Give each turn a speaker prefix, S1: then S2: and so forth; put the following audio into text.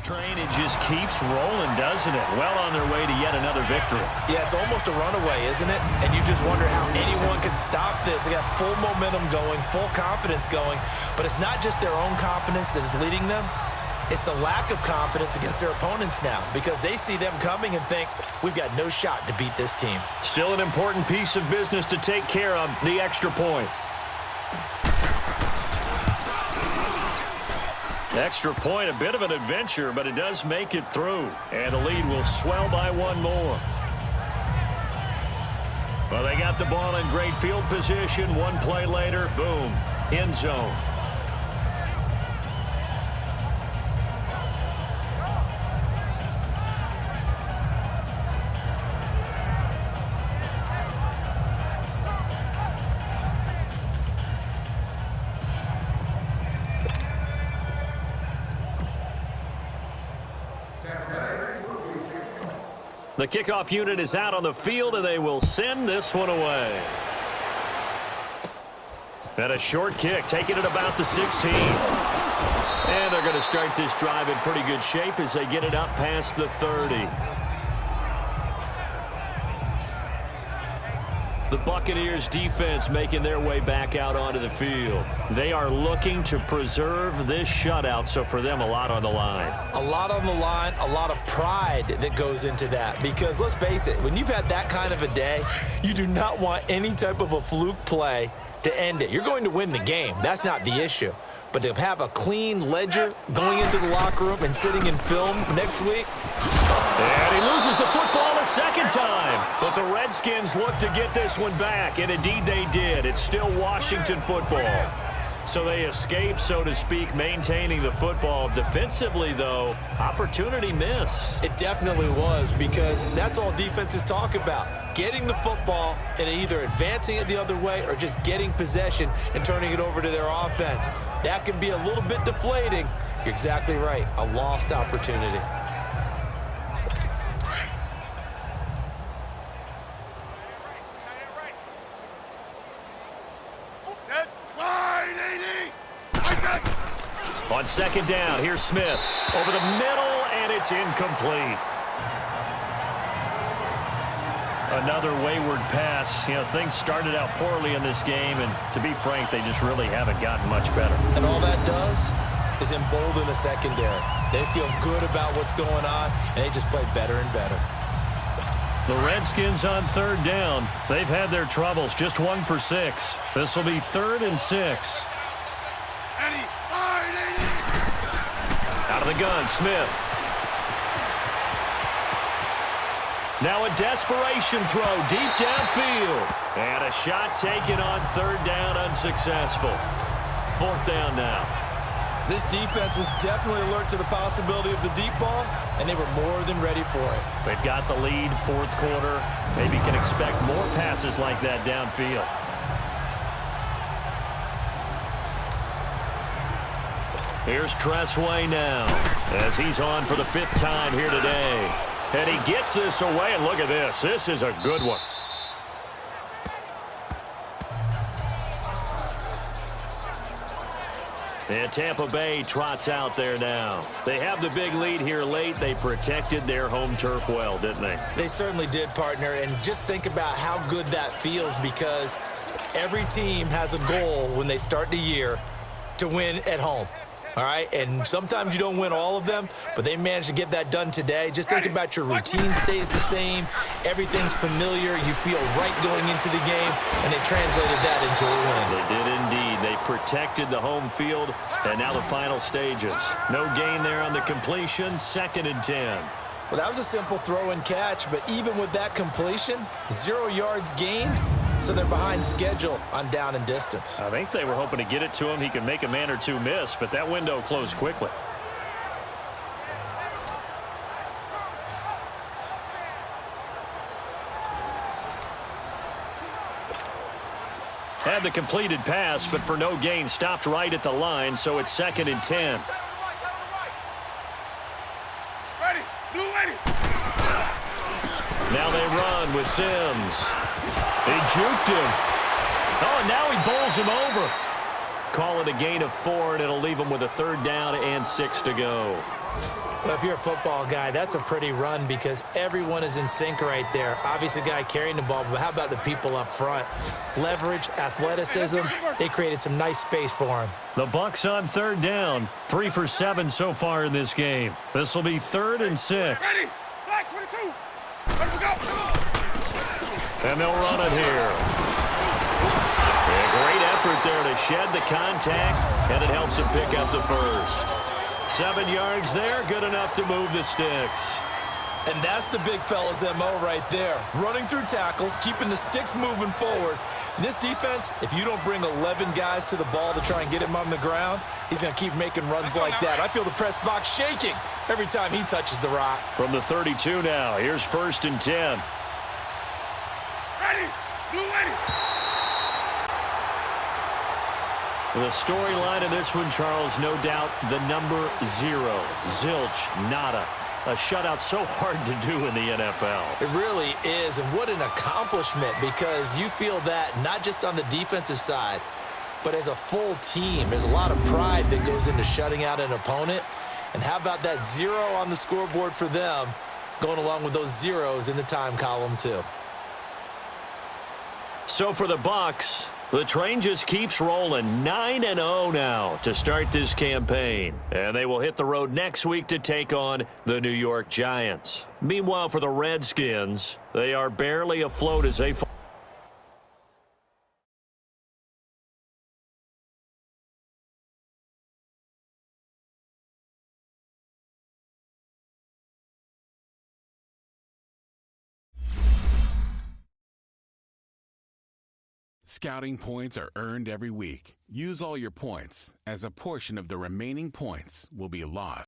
S1: Train, it just keeps rolling, doesn't it? Well on their way to yet another victory.
S2: Yeah, it's almost a runaway, isn't it? And you just wonder how anyone could stop this. They got full momentum going, full confidence going, but it's not just their own confidence that is leading them. It's the lack of confidence against their opponents now because they see them coming and think, we've got no shot to beat this team.
S1: Still an important piece of business to take care of, the extra point. Extra point, a bit of an adventure, but it does make it through. And the lead will swell by one more. Well, they got the ball in great field position. One play later, boom, end zone. The kickoff unit is out on the field, and they will send this one away. And a short kick, taking it about the 16. And they're going to start this drive in pretty good shape as they get it up past the 30. The Buccaneers defense making their way back out onto the field. They are looking to preserve this shutout, so for them, a lot on the line.
S2: A lot on the line, a lot of pride that goes into that. Because let's face it, when you've had that kind of a day, you do not want any type of a fluke play to end it. You're going to win the game. That's not the issue. But to have a clean ledger going into the locker room and sitting in film next week.
S1: And he loses the football a second time. But the Redskins look to get this one back, and indeed they did. It's still Washington football. So they escape, so to speak, maintaining the football. Defensively, though, opportunity miss.
S2: It definitely was, because that's all defenses talk about. Getting the football and either advancing it the other way or just getting possession and turning it over to their offense. That can be a little bit deflating. You're exactly right. A lost opportunity.
S1: On second down, here's Smith. Over the middle, and it's incomplete. Another wayward pass. You know, things started out poorly in this game, and to be frank, they just really haven't gotten much better.
S2: And all that does is embolden a secondary. They feel good about what's going on, and they just play better and better.
S1: The Redskins on third down. They've had their troubles, just 1 for 6. This will be 3rd and 6. Out of the gun, Smith. Now a desperation throw deep downfield. And a shot taken on third down, unsuccessful. 4th down now.
S2: This defense was definitely alert to the possibility of the deep ball, and they were more than ready for it.
S1: They've got the lead, 4th quarter. Maybe can expect more passes like that downfield. Here's Tressway now as he's on for the 5th time here today. And he gets this away, and look at this. This is a good one. And Tampa Bay trots out there now. They have the big lead here late. They protected their home turf well, didn't they?
S2: They certainly did, partner. And just think about how good that feels, because every team has a goal when they start the year to win at home. All right, and sometimes you don't win all of them, but they managed to get that done today. Just think about your routine stays the same. Everything's familiar. You feel right going into the game, and they translated that into a win.
S1: They did indeed. They protected the home field, and now the final stages. No gain there on the completion, 2nd and 10.
S2: Well, that was a simple throw and catch, but even with that completion, 0 yards gained. So they're behind schedule on down and distance.
S1: I think they were hoping to get it to him. He could make a man or two miss, but that window closed quickly. Had the completed pass, but for no gain, stopped right at the line, so it's 2nd and 10. Now they run with Sims. He juked him. Oh, and now he bowls him over. Call it a gain of 4, and it'll leave them with a 3rd down and 6 to go.
S2: Well, if you're a football guy, that's a pretty run because everyone is in sync right there. Obviously, the guy carrying the ball, but how about the people up front? Leverage, athleticism, they created some nice space for him.
S1: The Bucs on 3rd down, 3 for 7 so far in this game. This will be 3rd and 6.
S3: Ready? Black 22. Ready to go.
S1: And they'll run it here. A great effort there to shed the contact, and it helps him pick up the first. 7 yards there, good enough to move the sticks.
S2: And that's the big fella's MO right there. Running through tackles, keeping the sticks moving forward. This defense, if you don't bring 11 guys to the ball to try and get him on the ground, he's going to keep making runs like that. I feel the press box shaking every time he touches the rock.
S1: From the 32 now, here's 1st and 10.
S3: Ready? Blue ready.
S1: The storyline in this one, Charles, no doubt the number 0. Zilch, nada. A shutout so hard to do in the NFL.
S2: It really is, and what an accomplishment, because you feel that not just on the defensive side, but as a full team. There's a lot of pride that goes into shutting out an opponent. And how about that 0 on the scoreboard for them, going along with those zeros in the time column too.
S1: So for the Bucs, the train just keeps rolling. 9-0 now to start this campaign. And they will hit the road next week to take on the New York Giants. Meanwhile, for the Redskins, they are barely afloat as they...
S4: Scouting points are earned every week. Use all your points, as a portion of the remaining points will be lost.